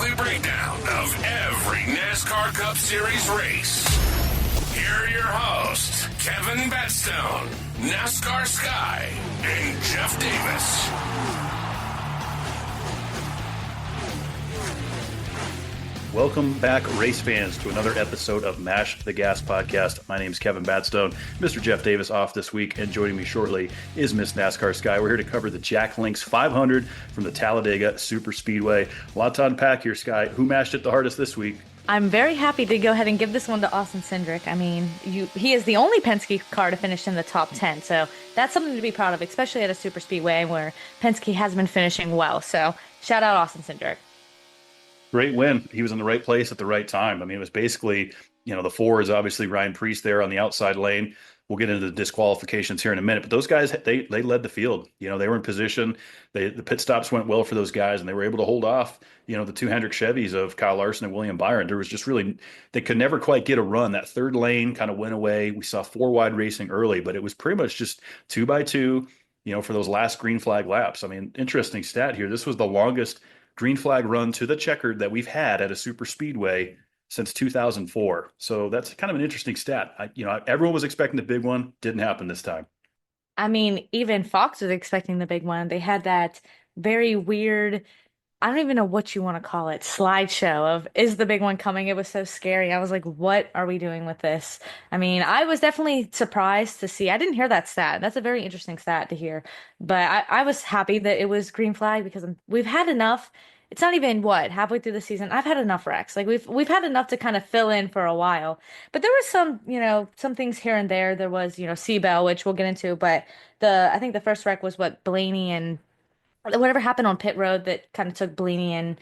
weekly breakdown of every NASCAR Cup Series race. Here are your hosts, Kevin Batstone, NASCAR Sky, and Jeff Davis. Welcome back, race fans, to another episode of Mash the Gas podcast. My name is Kevin Batstone. Mr. Jeff Davis off this week, and joining me shortly is Miss NASCAR Sky. We're here to cover the Jack Links 500 from the Talladega Superspeedway. A lot to unpack here, Sky. Who mashed it the hardest this week? I'm very happy to go ahead and give this one to Austin Cindric. I mean, he is the only Penske car to finish in the top 10, so that's something to be proud of, especially at a superspeedway where Penske has been finishing well. So shout out Austin Cindric. Great win. He was in the right place at the right time. I mean, it was basically, the four is obviously Ryan Preece there on the outside lane. We'll get into the disqualifications here in a minute, but those guys, they led the field. They were in position. The pit stops went well for those guys, and they were able to hold off, the two Hendrick Chevys of Kyle Larson and William Byron. There was just really, they could never quite get a run. That third lane kind of went away. We saw four wide racing early, but it was pretty much just 2 by 2, for those last green flag laps. I mean, interesting stat here. This was the longest green flag run to the checkered that we've had at a super speedway since 2004. So that's kind of an interesting stat. Everyone was expecting the big one. Didn't happen this time. I mean, even Fox was expecting the big one. They had that very weird, I don't even know what you want to call it, slideshow of, is the big one coming? It was so scary. I was like, what are we doing with this? I mean, I was definitely surprised to see. I didn't hear that stat. That's a very interesting stat to hear. But I was happy that it was green flag because we've had enough. It's not even halfway through the season. I've had enough wrecks. Like we've had enough to kind of fill in for a while. But there was some things here and there. There was, Seabell, which we'll get into, but I think the first wreck was Blaney and whatever happened on pit road that kind of took Blaney and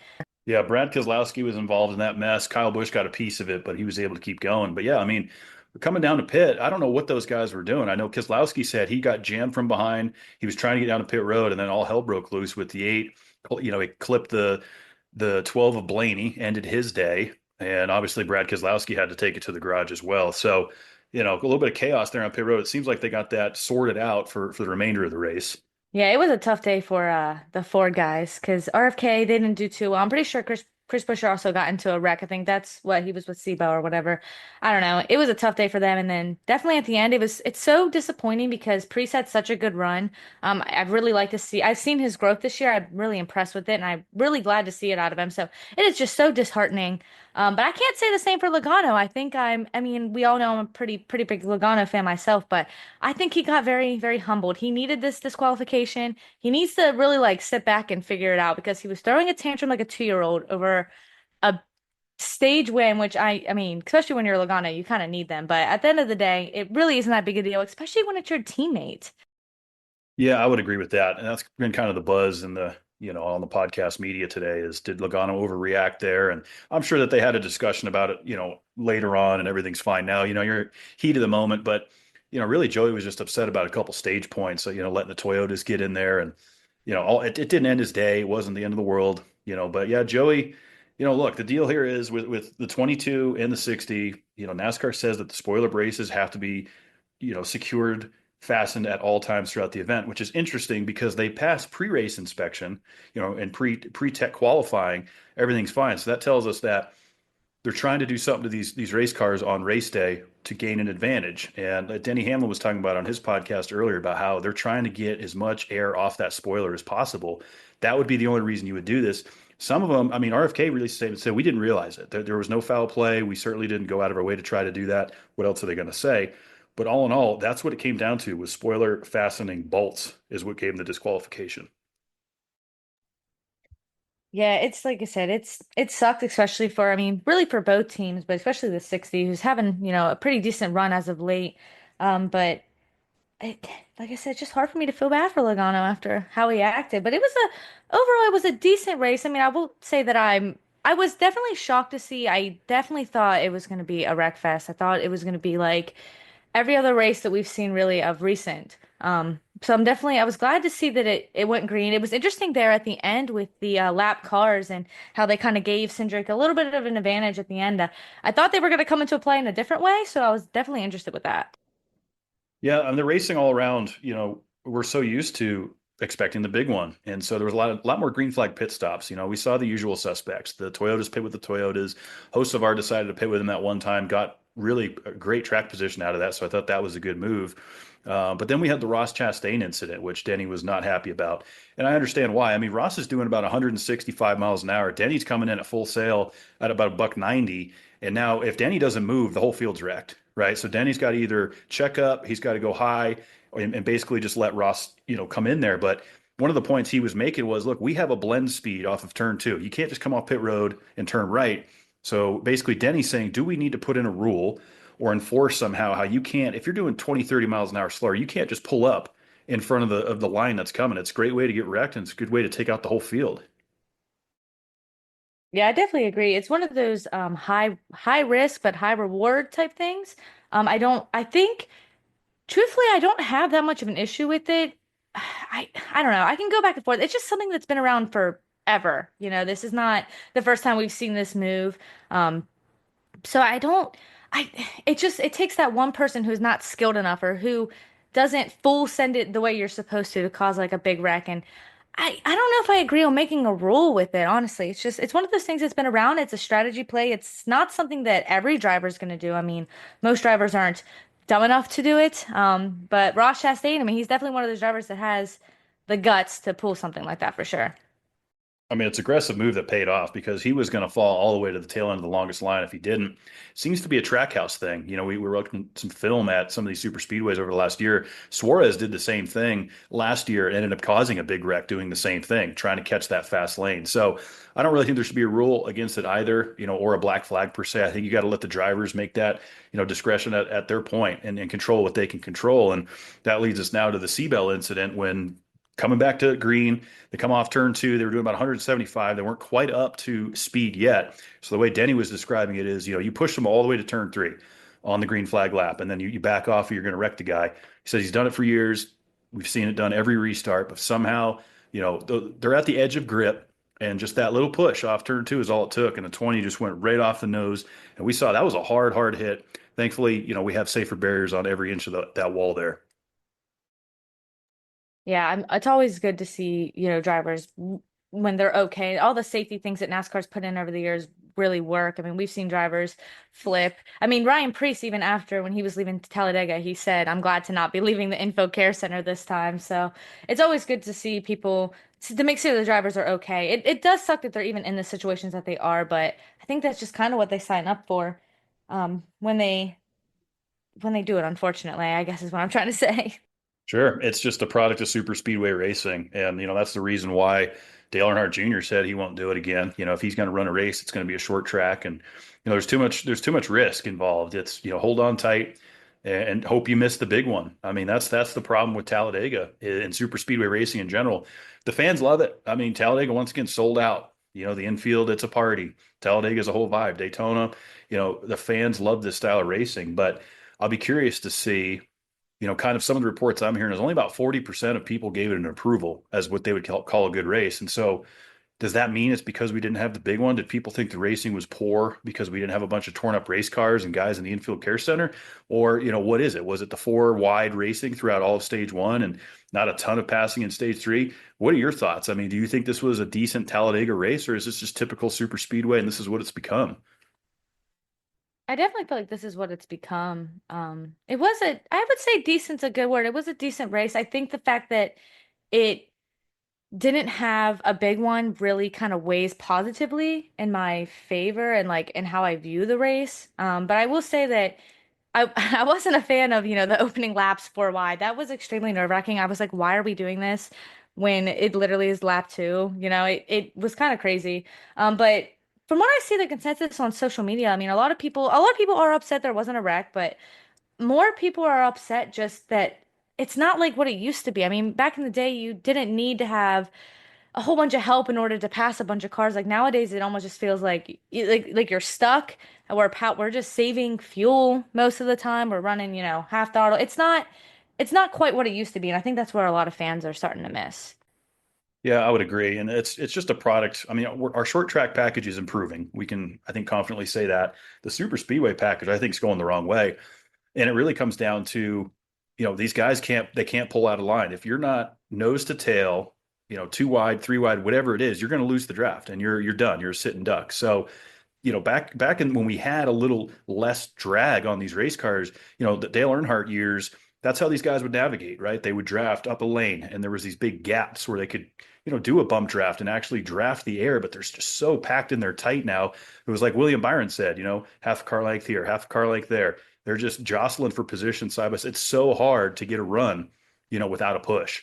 Yeah, Brad Keselowski was involved in that mess. Kyle Busch got a piece of it, but he was able to keep going. But yeah, I mean, we're coming down to pit. I don't know what those guys were doing. I know Keselowski said he got jammed from behind. He was trying to get down to pit road, and then all hell broke loose with the 8. He clipped the 12 of Blaney, ended his day. And obviously Brad Keselowski had to take it to the garage as well. So, a little bit of chaos there on pit road. It seems like they got that sorted out for the remainder of the race. Yeah, it was a tough day for the Ford guys because RFK, they didn't do too well. I'm pretty sure Chris Buescher also got into a wreck. I think that's what he was with Seabell or whatever. I don't know. It was a tough day for them. And then definitely at the end, it's so disappointing because Preece had such a good run. I'd really like to see, I've seen his growth this year. I'm really impressed with it and I'm really glad to see it out of him. So it is just so disheartening. But I can't say the same for Logano. I mean, we all know I'm a pretty big Logano fan myself, but I think he got very, very humbled. He needed this disqualification. He needs to really sit back and figure it out because he was throwing a tantrum like a 2-year-old over a stage win, which I mean, especially when you're Logano, you kind of need them. But at the end of the day, it really isn't that big a deal, especially when it's your teammate. Yeah, I would agree with that. And that's been kind of the buzz in the, on the podcast media today is, did Logano overreact there? And I'm sure that they had a discussion about it, later on, and everything's fine now. You're heat of the moment, but, really Joey was just upset about a couple stage points. So, letting the Toyotas get in there and, it didn't end his day. It wasn't the end of the world, but yeah, Joey, look, the deal here is with the 22 and the 60, NASCAR says that the spoiler braces have to be, secured, fastened at all times throughout the event, which is interesting because they pass pre-race inspection, and pre-tech qualifying, everything's fine. So that tells us that they're trying to do something to these race cars on race day to gain an advantage. And Denny Hamlin was talking about on his podcast earlier about how they're trying to get as much air off that spoiler as possible. That would be the only reason you would do this. Some of them, I mean, RFK released a statement, said we didn't realize it. There was no foul play. We certainly didn't go out of our way to try to do that. What else are they going to say? But all in all, that's what it came down to, was spoiler fastening bolts is what gave them the disqualification. Yeah, it's like I said, it sucked, especially for, I mean, really for both teams, but especially the 60, who's having, a pretty decent run as of late. But like I said, it's just hard for me to feel bad for Logano after how he acted. But overall, it was a decent race. I mean, I will say that I was definitely shocked to see. I definitely thought it was going to be a wreck fest. I thought it was going to be like every other race that we've seen really of recent. So I was glad to see that it went green. It was interesting there at the end with the lap cars and how they kind of gave Cindric a little bit of an advantage at the end. I thought they were going to come into play in a different way, so I was definitely interested with that. Yeah, and the racing all around, we're so used to expecting the big one. And so there was a lot more green flag pit stops. We saw the usual suspects. The Toyotas pit with the Toyotas. Hosts of our decided to pit with them that one time, got really a great track position out of that. So I thought that was a good move. But then we had the Ross Chastain incident, which Denny was not happy about. And I understand why. I mean, Ross is doing about 165 miles an hour. Denny's coming in at full sail at about a buck 90. And now if Denny doesn't move, the whole field's wrecked, right? So Denny's got to either check up, he's got to go high, and basically just let Ross, come in there. But one of the points he was making was, look, we have a blend speed off of turn two. You can't just come off pit road and turn right. So basically Denny's saying, do we need to put in a rule or enforce somehow how you can't, if you're doing 20, 30 miles an hour slower, you can't just pull up in front of the line that's coming. It's a great way to get wrecked, and it's a good way to take out the whole field. Yeah, I definitely agree. It's one of those high risk but high reward type things. I think truthfully I don't have that much of an issue with it. I don't know. I can go back and forth. It's just something that's been around forever. This is not the first time we've seen this move. So I don't I it takes that one person who's not skilled enough or who doesn't full send it the way you're supposed to cause like a big wreck. And I don't know if I agree on making a rule with it, honestly. It's one of those things that's been around. It's a strategy play. It's not something that every driver is going to do. I mean, most drivers aren't dumb enough to do it. But Ross Chastain, I mean, he's definitely one of those drivers that has the guts to pull something like that for sure. I mean, it's an aggressive move that paid off because he was going to fall all the way to the tail end of the longest line if he didn't. Seems to be a track house thing. We were looking at some film at some of these super speedways over the last year. Suarez did the same thing last year and ended up causing a big wreck doing the same thing, trying to catch that fast lane. So I don't really think there should be a rule against it either, or a black flag per se. I think you got to let the drivers make that, discretion at their point and control what they can control. And that leads us now to the Seabell incident when coming back to green, they come off turn two. They were doing about 175. They weren't quite up to speed yet. So the way Denny was describing it is, you push them all the way to turn three on the green flag lap, and then you back off or you're going to wreck the guy. He says he's done it for years. We've seen it done every restart, but somehow, they're at the edge of grip, and just that little push off turn two is all it took. And the 20 just went right off the nose. And we saw that was a hard hit. Thankfully, we have safer barriers on every inch of that wall there. Yeah, it's always good to see, drivers when they're okay. All the safety things that NASCAR's put in over the years really work. I mean, we've seen drivers flip. I mean, Ryan Preece, even after when he was leaving Talladega, he said, "I'm glad to not be leaving the Info Care Center this time." So it's always good to see people to make sure the drivers are okay. It does suck that they're even in the situations that they are, but I think that's just kind of what they sign up for, when they do it, unfortunately, I guess is what I'm trying to say. Sure. It's just a product of super speedway racing. And, that's the reason why Dale Earnhardt Jr. said he won't do it again. If he's going to run a race, it's going to be a short track. And, there's too much risk involved. It's, hold on tight and hope you miss the big one. I mean, that's the problem with Talladega and super speedway racing in general. The fans love it. I mean, Talladega once again sold out. The infield, it's a party. Talladega is a whole vibe. Daytona, the fans love this style of racing. But I'll be curious to see kind of some of the reports I'm hearing is only about 40% of people gave it an approval as what they would call a good race. And so does that mean it's because we didn't have the big one? Did people think the racing was poor because we didn't have a bunch of torn up race cars and guys in the infield care center? Or, what is it? Was it the four wide racing throughout all of stage one and not a ton of passing in stage three? What are your thoughts? I mean, do you think this was a decent Talladega race, or is this just typical super speedway and this is what it's become? I definitely feel like this is what it's become. It was I would say decent's a good word. It was a decent race. I think the fact that it didn't have a big one really kind of weighs positively in my favor and like in how I view the race. But I will say that I wasn't a fan of, the opening laps four wide. That was extremely nerve-wracking. I was like, why are we doing this when it literally is lap two? It was kind of crazy. But from what I see the consensus on social media, I mean, a lot of people are upset there wasn't a wreck, but more people are upset just that it's not like what it used to be. I mean, back in the day, you didn't need to have a whole bunch of help in order to pass a bunch of cars. Like nowadays, it almost just feels like like you're stuck. And we're just saving fuel most of the time. We're running, half throttle. It's not quite what it used to be, and I think that's where a lot of fans are starting to miss. Yeah, I would agree. And it's just a product. I mean, our short track package is improving. We can, I think, confidently say that. The super speedway package, I think, is going the wrong way. And it really comes down to these guys can't pull out a line. If you're not nose to tail, two wide, three wide, whatever it is, you're going to lose the draft and you're done. You're a sitting duck. So, back in when we had a little less drag on these race cars, the Dale Earnhardt years, that's how these guys would navigate, right? They would draft up a lane and there was these big gaps where they could, do a bump draft and actually draft the air, but they're just so packed in there tight now. It was like William Byron said, half a car length here, half a car length there. They're just jostling for position side by side. It's so hard to get a run, without a push.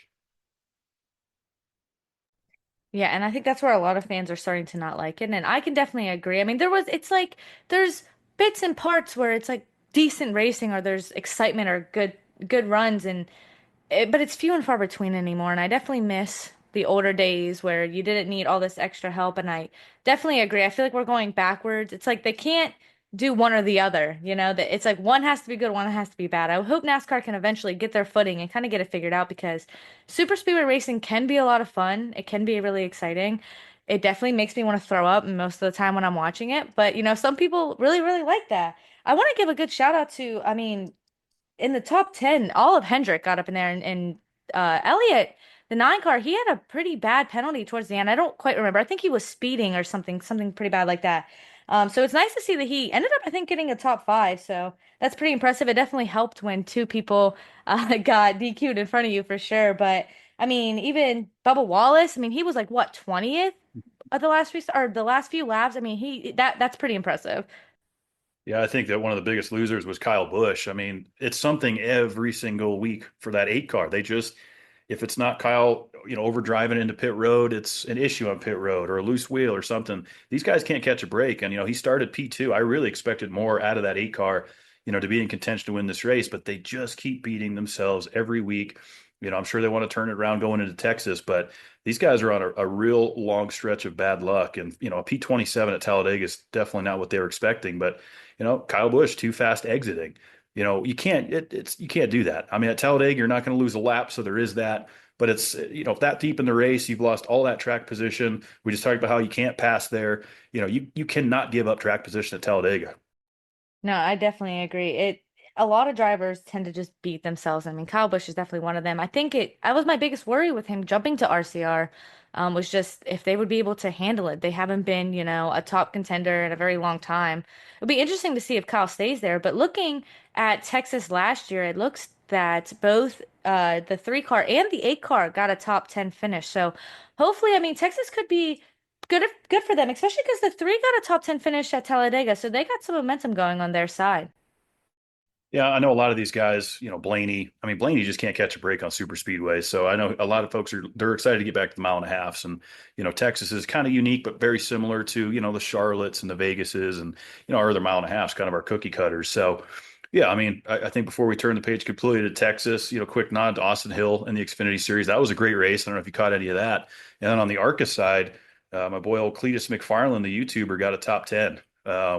Yeah, and I think that's where a lot of fans are starting to not like it. And I can definitely agree. I mean, it's like there's bits and parts where it's like decent racing or there's excitement or good runs but it's few and far between anymore. And I definitely miss the older days where you didn't need all this extra help. And I definitely agree. I feel like we're going backwards. It's like they can't do one or the other, that it's like one has to be good, one has to be bad. I hope NASCAR can eventually get their footing and kind of get it figured out because super speedway racing can be a lot of fun. It can be really exciting. It definitely makes me want to throw up most of the time when I'm watching it. But, some people really, really like that. I want to give a good shout out to, I mean, in the top 10, all of Hendrick got up in there and Elliott, the nine car, he had a pretty bad penalty towards the end. I don't quite remember. I think he was speeding or something pretty bad like that. So it's nice to see that he ended up, I think, getting a top five. So that's pretty impressive. It definitely helped when two people got DQ'd in front of you for sure. But I mean, even Bubba Wallace, I mean, he was like what, 20th of the last few laps. I mean, that's pretty impressive. Yeah, I think that one of the biggest losers was Kyle Busch. I mean, it's something every single week for that eight car. If it's not Kyle, over driving into pit road, it's an issue on pit road or a loose wheel or something. These guys can't catch a break. And, he started P2. I really expected more out of that eight car, to be in contention to win this race, but they just keep beating themselves every week. I'm sure they want to turn it around going into Texas, but these guys are on a real long stretch of bad luck. And, a P27 at Talladega is definitely not what they were expecting. But, Kyle Busch too fast exiting. You can't do that. I mean, at Talladega, you're not going to lose a lap, so there is that. But it's, that deep in the race, you've lost all that track position. We just talked about how you can't pass there. You cannot give up track position at Talladega. No, I definitely agree. A lot of drivers tend to just beat themselves. I mean, Kyle Busch is definitely one of them. I was my biggest worry with him jumping to RCR, was just if they would be able to handle it. They haven't been, a top contender in a very long time. It'll be interesting to see if Kyle stays there. But looking at Texas last year, it looks that both the three car and the eight car got a top 10 finish. So hopefully, I mean, Texas could be good for them, especially because the three got a top 10 finish at Talladega. So they got some momentum going on their side. Yeah, I know a lot of these guys, Blaney. I mean, Blaney just can't catch a break on super speedway. So I know a lot of folks they're excited to get back to the mile and a halfs. And, Texas is kind of unique, but very similar to, the Charlottes and the Vegases and, our other mile and a halfs, kind of our cookie cutters. So, yeah, I mean, I think before we turn the page completely to Texas, quick nod to Austin Hill in the Xfinity Series. That was a great race. I don't know if you caught any of that. And then on the ARCA side, my boy old Cletus McFarland, the YouTuber, got a top 10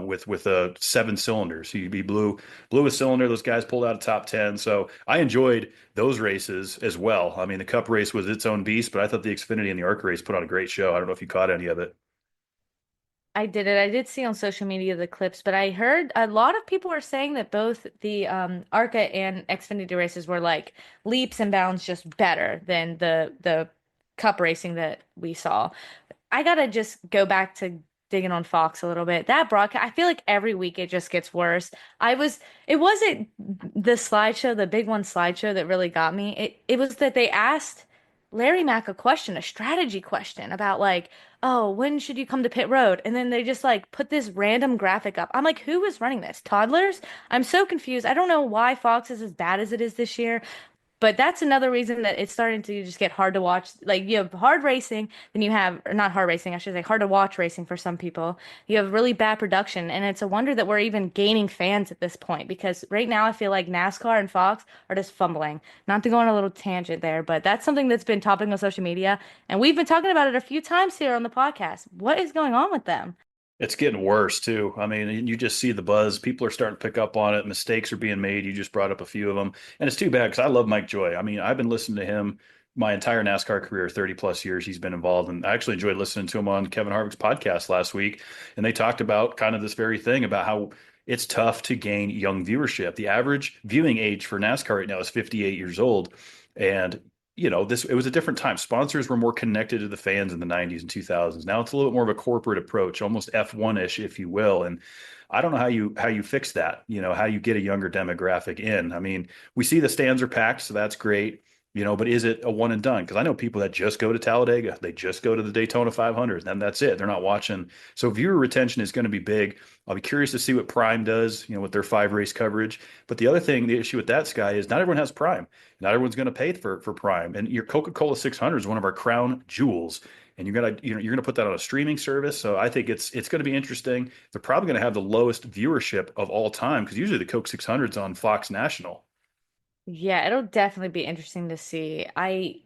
with 7 cylinders. He blew a cylinder. Those guys pulled out a top 10. So I enjoyed those races as well. I mean, the Cup race was its own beast, but I thought the Xfinity and the ARCA race put on a great show. I don't know if you caught any of it. I did it. I did see on social media the clips, but I heard a lot of people were saying that both the ARCA and Xfinity races were like leaps and bounds just better than the Cup racing that we saw. I gotta just go back to digging on Fox a little bit. That broadcast, I feel like every week it just gets worse. It wasn't the slideshow, the big one slideshow that really got me. It was that they asked Larry Mack a question, a strategy question about like, oh, when should you come to pit road? And then they just like put this random graphic up. I'm like, who is running this? Toddlers? I'm so confused. I don't know why Fox is as bad as it is this year. But that's another reason that it's starting to just get hard to watch. Like you have hard racing, then you have, or not hard racing, I should say, hard to watch racing for some people. You have really bad production, and it's a wonder that we're even gaining fans at this point because right now I feel like NASCAR and Fox are just fumbling. Not to go on a little tangent there, but that's something that's been topping on social media, and we've been talking about it a few times here on the podcast. What is going on with them? It's getting worse too. I mean, you just see the buzz. People are starting to pick up on it. Mistakes are being made. You just brought up a few of them. And it's too bad because I love Mike Joy. I mean, I've been listening to him my entire NASCAR career, 30 plus years he's been involved. And I actually enjoyed listening to him on Kevin Harvick's podcast last week. And they talked about kind of this very thing about how, it's tough to gain young viewership. The average viewing age for NASCAR right now is 58 years old. And, it was a different time. Sponsors were more connected to the fans in the 90s and 2000s. Now it's a little bit more of a corporate approach, almost F1-ish, if you will. And I don't know how you fix that, how you get a younger demographic in. I mean, we see the stands are packed, so that's great. But is it a one and done? Because I know people that just go to Talladega, they just go to the Daytona 500, and that's it. They're not watching. So viewer retention is going to be big. I'll be curious to see what Prime does, with their 5 race coverage. But the other thing, the issue with that, Sky, is not everyone has Prime. Not everyone's going to pay for Prime. And your Coca-Cola 600 is one of our crown jewels. And you're gonna put that on a streaming service. So I think it's going to be interesting. They're probably going to have the lowest viewership of all time because usually the Coke 600 is on Fox National. Yeah, it'll definitely be interesting to see. I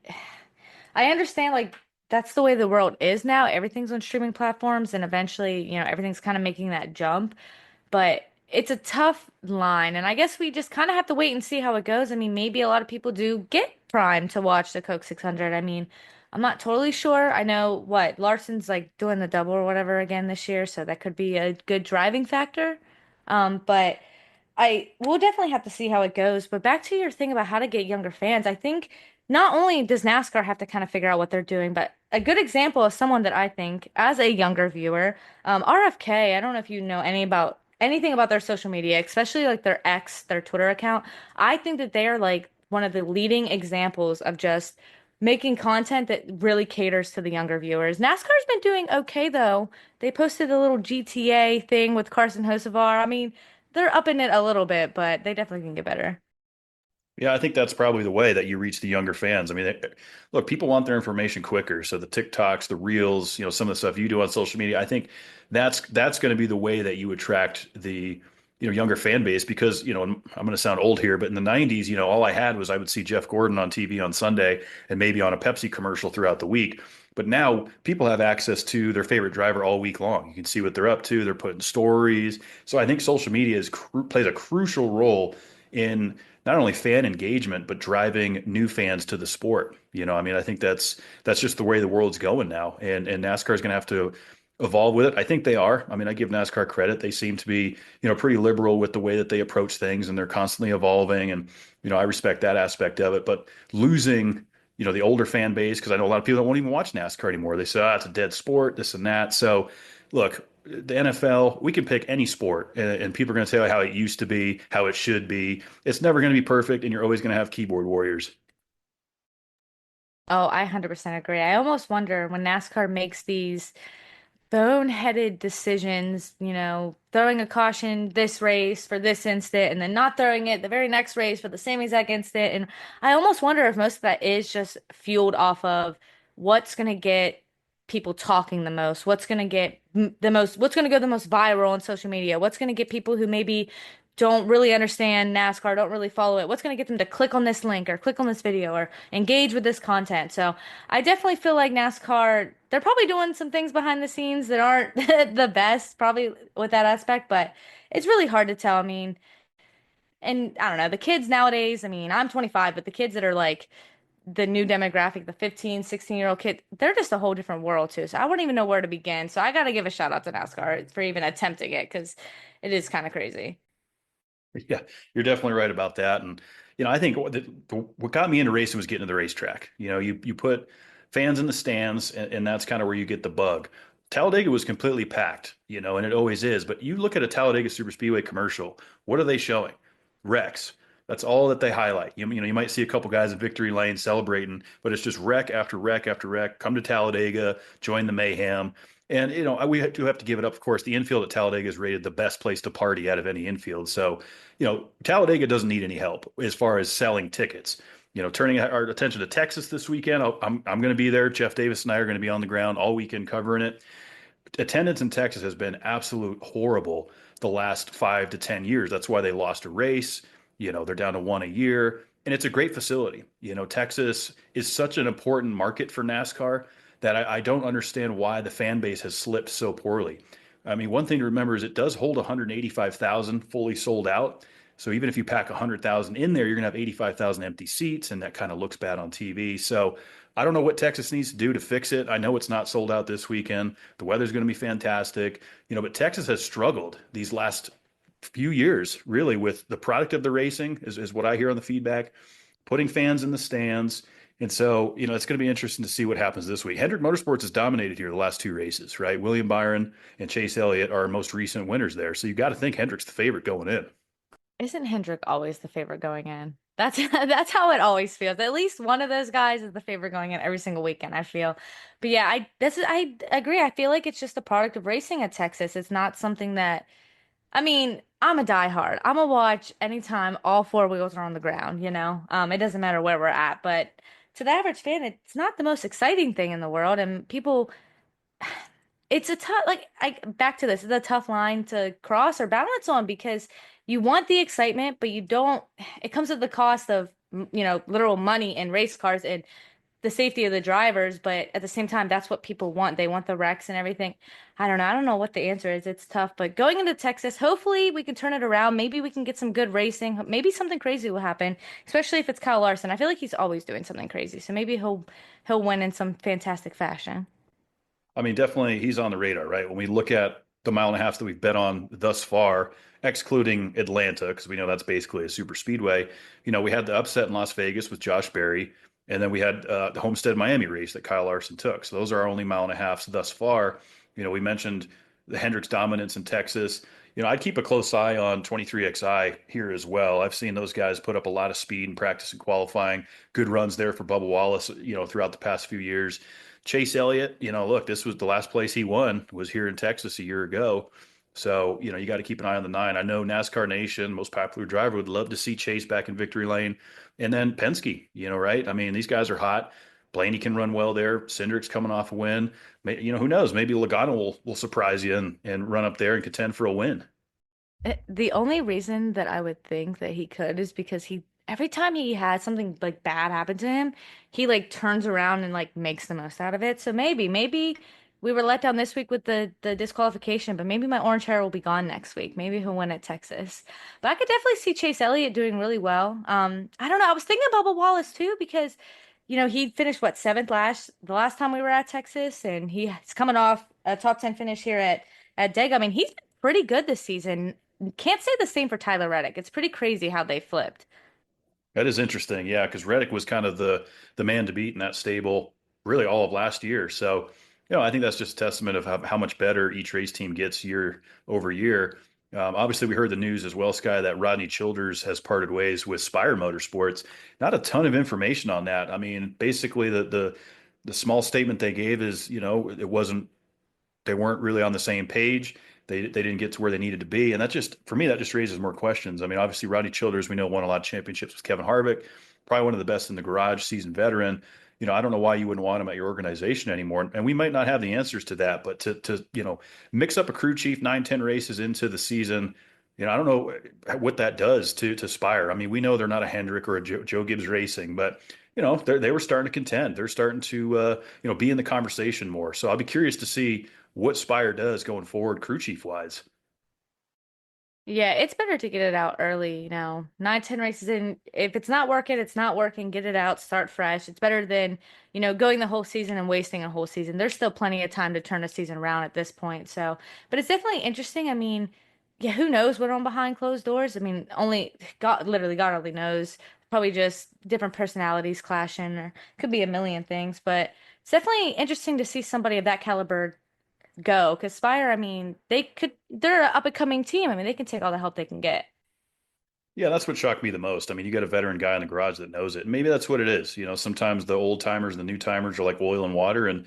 understand like that's the way the world is now. Everything's on streaming platforms and eventually, everything's kind of making that jump. But it's a tough line, and I guess we just kind of have to wait and see how it goes. I mean, maybe a lot of people do get Prime to watch the Coke 600. I mean, I'm not totally sure. I know what Larson's like doing the double or whatever again this year, so that could be a good driving factor. But I will definitely have to see how it goes. But back to your thing about how to get younger fans, I think not only does NASCAR have to kind of figure out what they're doing, but a good example of someone that I think, as a younger viewer, RFK, I don't know if you know anything about their social media, especially like their X, their Twitter account. I think that they are like one of the leading examples of just making content that really caters to the younger viewers. NASCAR's been doing okay though. They posted a little GTA thing with Carson Hocevar. I mean, they're upping it a little bit, but they definitely can get better. Yeah, I think that's probably the way that you reach the younger fans. I mean, look, people want their information quicker. So the TikToks, the Reels, some of the stuff you do on social media, I think that's going to be the way that you attract the younger fan base because and I'm going to sound old here, but in the 90s, all I had was I would see Jeff Gordon on TV on Sunday and maybe on a Pepsi commercial throughout the week. But now people have access to their favorite driver all week long. You can see what they're up to. They're putting stories. So I think social media plays a crucial role in not only fan engagement but driving new fans to the sport. I mean, I think that's just the way the world's going now, and NASCAR is going to have to evolve with it. I think they are. I mean, I give NASCAR credit. They seem to be, pretty liberal with the way that they approach things, and they're constantly evolving. And I respect that aspect of it. But losing, the older fan base, because I know a lot of people that won't even watch NASCAR anymore. They say, it's a dead sport, this and that. So, look, the NFL, we can pick any sport, and people are going to tell you how it used to be, how it should be. It's never going to be perfect, and you're always going to have keyboard warriors. Oh, I 100% agree. I almost wonder when NASCAR makes these boneheaded decisions, throwing a caution this race for this instant and then not throwing it the very next race for the same exact instant. And I almost wonder if most of that is just fueled off of what's going to get people talking the most, what's going to get the most, what's going to go the most viral on social media, what's going to get people who maybe don't really understand NASCAR, don't really follow it, what's going to get them to click on this link or click on this video or engage with this content. So I definitely feel like NASCAR, they're probably doing some things behind the scenes that aren't the best, probably with that aspect, but it's really hard to tell. I mean, and I don't know, the kids nowadays, I mean, I'm 25, but the kids that are like the new demographic, the 15, 16-year-old kid, they're just a whole different world too. So I wouldn't even know where to begin. So I got to give a shout out to NASCAR for even attempting it because it is kind of crazy. Yeah, you're definitely right about that. And I think what got me into racing was getting to the racetrack. You put fans in the stands, and that's kind of where you get the bug. Talladega was completely packed, and it always is. But you look at a Talladega Superspeedway commercial, what are they showing? Wrecks. That's all that they highlight. You might see a couple guys in victory lane celebrating, but it's just wreck after wreck after wreck. Come to Talladega, join the mayhem. And we do have to give it up. Of course, the infield at Talladega is rated the best place to party out of any infield. So, Talladega doesn't need any help as far as selling tickets. Turning our attention to Texas this weekend, I'm going to be there. Jeff Davis and I are going to be on the ground all weekend covering it. Attendance in Texas has been absolute horrible the last 5 to 10 years. That's why they lost a race. They're down to one a year, and it's a great facility. Texas is such an important market for NASCAR that I don't understand why the fan base has slipped so poorly. I mean, one thing to remember is it does hold 185,000 fully sold out. So even if you pack 100,000 in there, you're going to have 85,000 empty seats, and that kind of looks bad on TV. So I don't know what Texas needs to do to fix it. I know it's not sold out this weekend. The weather's going to be fantastic, but Texas has struggled these last few years, really, with the product of the racing, is what I hear on the feedback, putting fans in the stands. And so, it's going to be interesting to see what happens this week. Hendrick Motorsports has dominated here the last two races, right? William Byron and Chase Elliott are our most recent winners there. So you got to think Hendrick's the favorite going in. Isn't Hendrick always the favorite going in? That's that's how it always feels. At least one of those guys is the favorite going in every single weekend, I feel. But yeah, I agree. I feel like it's just a product of racing at Texas. It's not something that I mean, I'm a diehard. I'm gonna watch anytime all four wheels are on the ground, you know? It doesn't matter where we're at, but to the average fan, it's not the most exciting thing in the world, and people it's a tough like I back to this, it's a tough line to cross or balance on because you want the excitement, but you don't it comes at the cost of literal money and race cars and the safety of the drivers, but at the same time that's what people want. They want the wrecks and everything. I don't know. I don't know what the answer is. It's tough, but going into Texas, hopefully we can turn it around. Maybe we can get some good racing. Maybe something crazy will happen, especially if it's Kyle Larson. I feel like he's always doing something crazy. So maybe he'll win in some fantastic fashion. I mean, definitely he's on the radar, right? When we look at the mile and a half that we've bet on thus far, excluding Atlanta, because we know that's basically a super speedway. We had the upset in Las Vegas with Josh Berry, and then we had the Homestead-Miami race that Kyle Larson took. So those are our only mile and a halfs thus far. We mentioned the Hendricks dominance in Texas. I'd keep a close eye on 23XI here as well. I've seen those guys put up a lot of speed in practice and qualifying. Good runs there for Bubba Wallace, throughout the past few years. Chase Elliott, look, this was the last place he won was here in Texas a year ago. So, you got to keep an eye on the nine. I know NASCAR Nation, most popular driver, would love to see Chase back in victory lane. And then Penske, right? I mean, these guys are hot. Blaney can run well there. Cindric's coming off a win. Who knows? Maybe Logano will surprise you and run up there and contend for a win. The only reason that I would think that he could is because he every time he had something like bad happen to him, he like turns around and like makes the most out of it. So maybe we were let down this week with the disqualification, but maybe my orange hair will be gone next week. Maybe he'll win at Texas. But I could definitely see Chase Elliott doing really well. I don't know. I was thinking Bubba Wallace too because he finished what seventh the last time we were at Texas, and he's coming off a top 10 finish here at Dega. I mean, he's been pretty good this season. Can't say the same for Tyler Reddick. It's pretty crazy how they flipped. That is interesting. Yeah, because Reddick was kind of the man to beat in that stable really all of last year. So, I think that's just a testament of how much better each race team gets year over year. Obviously, we heard the news as well, Sky, that Rodney Childers has parted ways with Spire Motorsports. Not a ton of information on that. I mean, basically, the small statement they gave is, it wasn't they weren't really on the same page. They didn't get to where they needed to be, and that just for me that just raises more questions. I mean, obviously Rodney Childers we know won a lot of championships with Kevin Harvick, probably one of the best in the garage, seasoned veteran. I don't know why you wouldn't want him at your organization anymore, and we might not have the answers to that. But to mix up a crew chief 9-10 races into the season, I don't know what that does to Spire. I mean, we know they're not a Hendrick or a Joe Gibbs Racing, but they were starting to contend. They're starting to be in the conversation more. So I'll be curious to see what Spire does going forward, crew chief wise. Yeah, it's better to get it out early, 9, 10 races in. If it's not working, it's not working. Get it out, start fresh. It's better than, going the whole season and wasting a whole season. There's still plenty of time to turn a season around at this point. So, but it's definitely interesting. I mean, yeah, who knows what on behind closed doors? I mean, only God, literally God only knows. Probably just different personalities clashing, or could be a million things. But it's definitely interesting to see somebody of that caliber go because Spire, I mean, they're an up and coming team. I mean, they can take all the help they can get. Yeah, that's what shocked me the most. I mean, you got a veteran guy in the garage that knows it. And maybe that's what it is. Sometimes the old timers and the new timers are like oil and water, and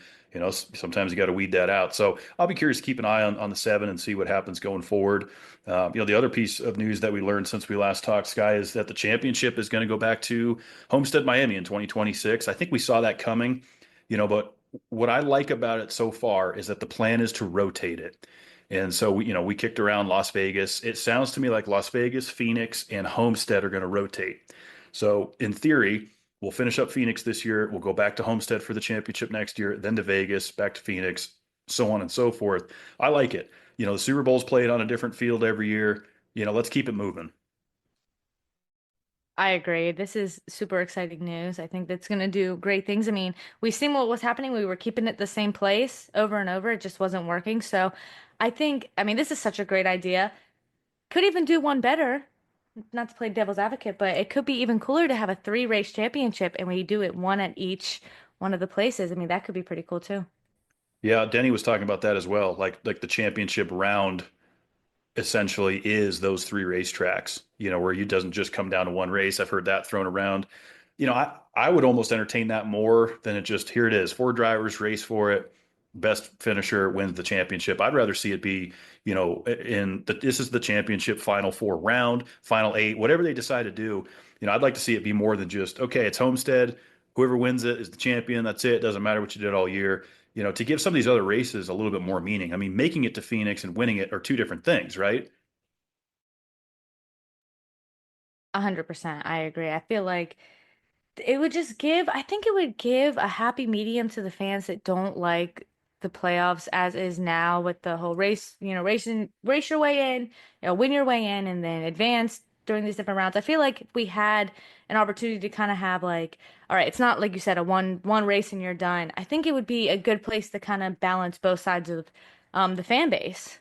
sometimes you got to weed that out. So I'll be curious to keep an eye on the seven and see what happens going forward. The other piece of news that we learned since we last talked, Sky, is that the championship is going to go back to Homestead-Miami in 2026. I think we saw that coming, but what I like about it so far is that the plan is to rotate it. And so we kicked around Las Vegas. It sounds to me like Las Vegas, Phoenix, and Homestead are going to rotate. So in theory, we'll finish up Phoenix this year. We'll go back to Homestead for the championship next year, then to Vegas, back to Phoenix, so on and so forth. I like it. The Super Bowl's played on a different field every year. Let's keep it moving. I agree. This is super exciting news. I think that's going to do great things. I mean, we've seen what was happening. We were keeping it the same place over and over. It just wasn't working. So I think, I mean, this is such a great idea. could even do one better. Not to play devil's advocate, but it could be even cooler to have a three race championship and we do it one at each one of the places. I mean, that could be pretty cool too. Yeah, Denny was talking about that as well. Like the championship round essentially is those three racetracks, where you doesn't just come down to one race. I've heard that thrown around. I would almost entertain that more than it just here it is, four drivers race for it. Best finisher wins the championship. I'd rather see it be, this is the championship final four round, final eight, whatever they decide to do. I'd like to see it be more than just, okay, it's Homestead. Whoever wins it is the champion. That's it. Doesn't matter what you did all year. To give some of these other races a little bit more meaning. I mean, making it to Phoenix and winning it are two different things, right? 100%. I agree. I feel like it would just give, I think it would give a happy medium to the fans that don't like the playoffs as is now with the whole race, race your way in, win your way in and then advance during these different rounds. I feel like if we had an opportunity to kind of have like, all right, it's not like you said, a one race and you're done. I think it would be a good place to kind of balance both sides of the fan base.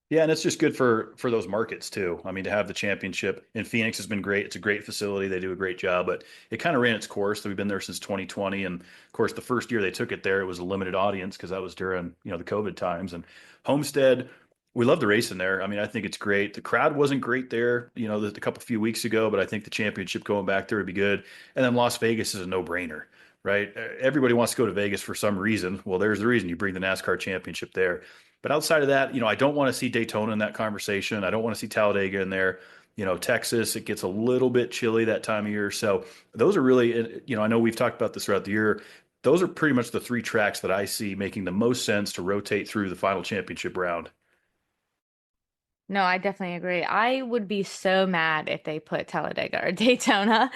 Yeah, and it's just good for those markets too. I mean, to have the championship in Phoenix has been great. It's a great facility. They do a great job, but it kind of ran its course. We've been there since 2020, and of course, the first year they took it there, it was a limited audience because that was during the COVID times. And Homestead, we love the race in there. I mean, I think it's great. The crowd wasn't great there, a couple few weeks ago, but I think the championship going back there would be good. And then Las Vegas is a no-brainer, right? Everybody wants to go to Vegas for some reason. Well, there's the reason you bring the NASCAR championship there. But outside of that, I don't want to see Daytona in that conversation. I don't want to see Talladega in there. Texas, it gets a little bit chilly that time of year. So those are really, I know we've talked about this throughout the year. Those are pretty much the three tracks that I see making the most sense to rotate through the final championship round. No, I definitely agree. I would be so mad if they put Talladega or Daytona.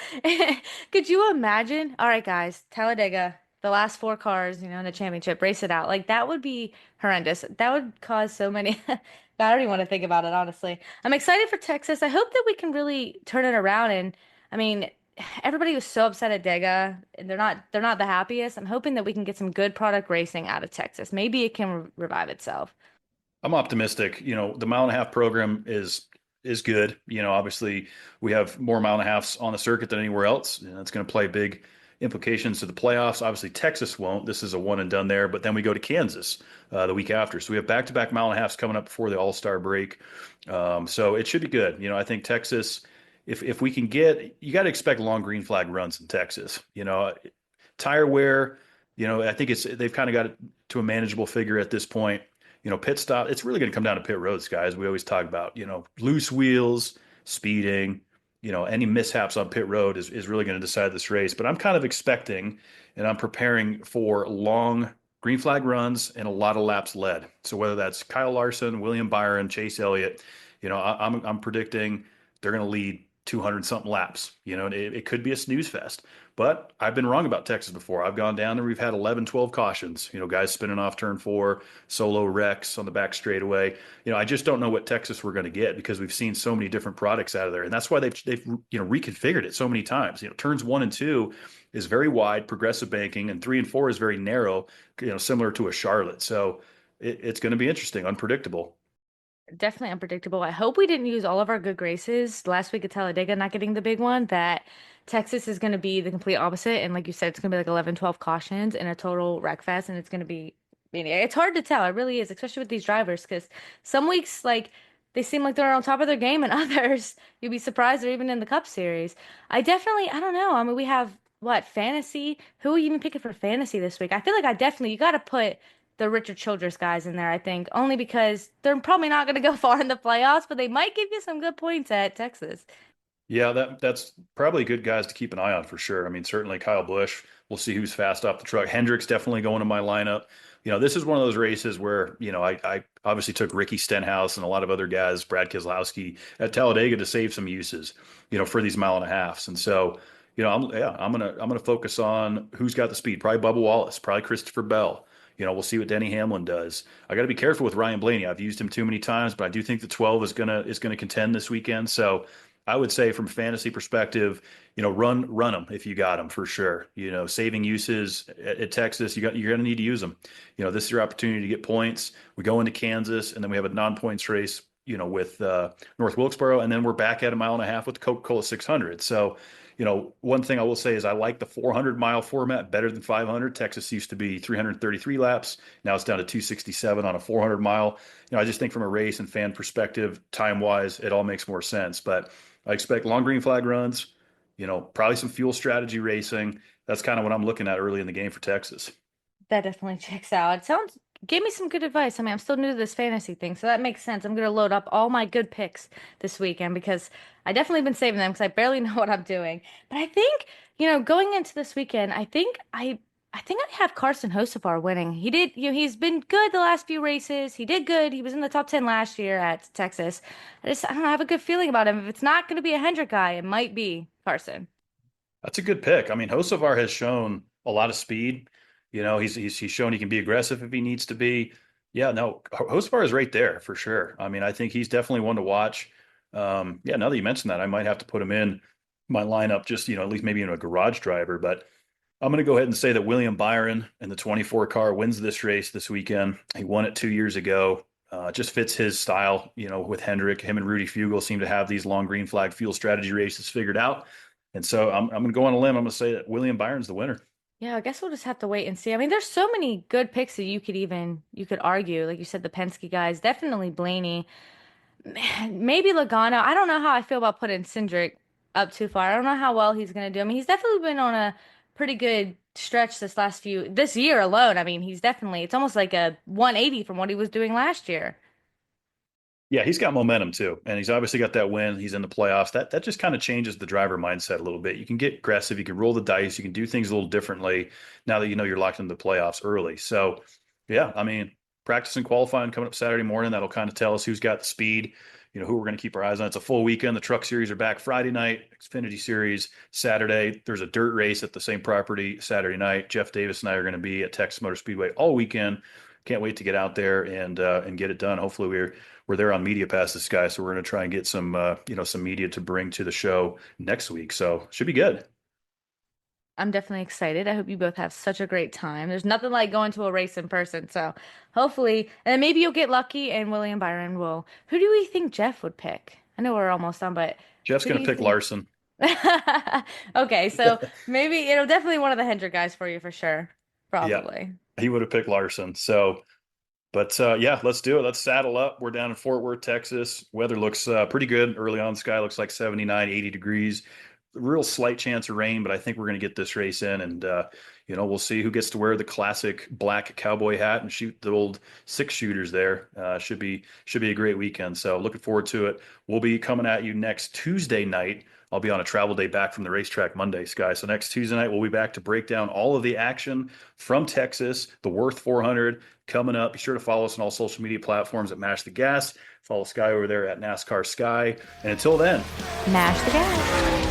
Could you imagine? All right, guys, Talladega, the last four cars, in the championship, race it out. Like that would be horrendous. That would cause so many. I don't even want to think about it, honestly. I'm excited for Texas. I hope that we can really turn it around. And I mean, everybody was so upset at Dega, and they're not the happiest. I'm hoping that we can get some good product racing out of Texas. Maybe it can re revive itself. I'm optimistic. The mile and a half program is good. Obviously we have more mile and a halves on the circuit than anywhere else, and it's going to play big implications to the playoffs. Obviously Texas won't. This is a one and done there, but then we go to Kansas the week after. So we have back-to-back mile and a halves coming up before the All-Star break. So it should be good. I think Texas, if we can get, you got to expect long green flag runs in Texas. Tire wear, I think they've kind of got it to a manageable figure at this point. Pit stop, it's really going to come down to pit roads, guys. We always talk about, loose wheels, speeding, any mishaps on pit road is really going to decide this race. But I'm kind of expecting and I'm preparing for long green flag runs and a lot of laps led. So whether that's Kyle Larson, William Byron, Chase Elliott, I'm predicting they're going to lead 200 something laps. It could be a snooze fest. But I've been wrong about Texas before. I've gone down and we've had 11, 12 cautions, guys spinning off turn four, solo wrecks on the back straightaway. I just don't know what Texas we're going to get because we've seen so many different products out of there. And that's why they've reconfigured it so many times. Turns one and two is very wide, progressive banking, and three and four is very narrow, similar to a Charlotte. So it's going to be interesting, unpredictable. Definitely unpredictable. I hope we didn't use all of our good graces last week at Talladega not getting the big one, that Texas is going to be the complete opposite. And like you said, it's going to be like 11, 12 cautions and a total wreck fest. And it's going to be, I mean, it's hard to tell. It really is, especially with these drivers, because some weeks, like, they seem like they're on top of their game, and others, you'd be surprised they're even in the Cup Series. I don't know. I mean, we have what, fantasy? Who are you even picking for fantasy this week? I feel like you got to put the Richard Childress guys in there, I think, only because they're probably not going to go far in the playoffs, but they might give you some good points at Texas. Yeah, that's probably good guys to keep an eye on for sure. I mean, certainly Kyle Busch. We'll see who's fast off the truck. Hendrick's definitely going to my lineup. This is one of those races where, I obviously took Ricky Stenhouse and a lot of other guys, Brad Keselowski at Talladega to save some uses, for these mile and a halves. And so, I'm gonna focus on who's got the speed. Probably Bubba Wallace, probably Christopher Bell. We'll see what Denny Hamlin does. I got to be careful with Ryan Blaney. I've used him too many times, but I do think the 12 is gonna contend this weekend. So I would say from a fantasy perspective, run them if you got them for sure. Saving uses at Texas, you're going to need to use them. This is your opportunity to get points. We go into Kansas, and then we have a non-points race, with North Wilkesboro, and then we're back at a mile and a half with the Coca-Cola 600. So, one thing I will say is I like the 400-mile format better than 500. Texas used to be 333 laps. Now it's down to 267 on a 400-mile. I just think from a race and fan perspective, time-wise, it all makes more sense. But I expect long green flag runs, probably some fuel strategy racing. That's kind of what I'm looking at early in the game for Texas. That definitely checks out. Gave me some good advice. I mean, I'm still new to this fantasy thing, so that makes sense. I'm gonna load up all my good picks this weekend because I definitely been saving them because I barely know what I'm doing. But I think, going into this weekend, I think I have Carson Hocevar winning. He did, he's been good the last few races. He did good. He was in the top 10 last year at Texas. I don't know, I have a good feeling about him. If it's not going to be a Hendrick guy, it might be Carson. That's a good pick. I mean, Hocevar has shown a lot of speed. He's shown he can be aggressive if he needs to be. Yeah, no, Hocevar is right there for sure. I mean, I think he's definitely one to watch. Yeah, now that you mentioned that, I might have to put him in my lineup just, at least maybe in a garage driver. But I'm going to go ahead and say that William Byron in the 24 car wins this race this weekend. He won it 2 years ago. Just fits his style, with Hendrick. Him and Rudy Fugle seem to have these long green flag fuel strategy races figured out. And so I'm going to go on a limb. I'm going to say that William Byron's the winner. Yeah, I guess we'll just have to wait and see. I mean, there's so many good picks that you could argue. Like you said, the Penske guys, definitely Blaney, maybe Logano. I don't know how I feel about putting Cindric up too far. I don't know how well he's going to do. I mean, he's definitely been on a pretty good stretch this year alone. I mean, it's almost like a 180 from what he was doing last year. Yeah, he's got momentum too. And he's obviously got that win. He's in the playoffs. That just kind of changes the driver mindset a little bit. You can get aggressive, you can roll the dice, you can do things a little differently now that you're locked into the playoffs early. So yeah, I mean, practice and qualifying coming up Saturday morning, that'll kind of tell us who's got the speed, who we're going to keep our eyes on. It's a full weekend. The Truck Series are back Friday night, Xfinity Series Saturday. There's a dirt race at the same property Saturday night. Jeff Davis and I are going to be at Texas Motor Speedway all weekend. Can't wait to get out there and get it done. Hopefully we're there on Media Pass this guy, so we're going to try and get some some media to bring to the show next week. So should be good. I'm definitely excited. I hope you both have such a great time. There's nothing like going to a race in person. So hopefully, and then maybe you'll get lucky and William Byron will. Who do we think Jeff would pick? I know we're almost done, but Jeff's going to pick Larson. Okay, so maybe definitely one of the Hendrick guys for you for sure. Probably. Yeah, he would have picked Larson. So, but yeah, let's do it. Let's saddle up. We're down in Fort Worth, Texas. Weather looks pretty good early on. The sky looks like 79, 80 degrees. Real slight chance of rain, but I think we're going to get this race in, and we'll see who gets to wear the classic black cowboy hat and shoot the old six shooters there. Should be a great weekend. So looking forward to it. We'll be coming at you next Tuesday night. I'll be on a travel day back from the racetrack Monday, Sky. So next Tuesday night, we'll be back to break down all of the action from Texas, the Worth 400 coming up. Be sure to follow us on all social media platforms at Mash the Gas. Follow Sky over there at NASCAR Sky. And until then, Mash the gas.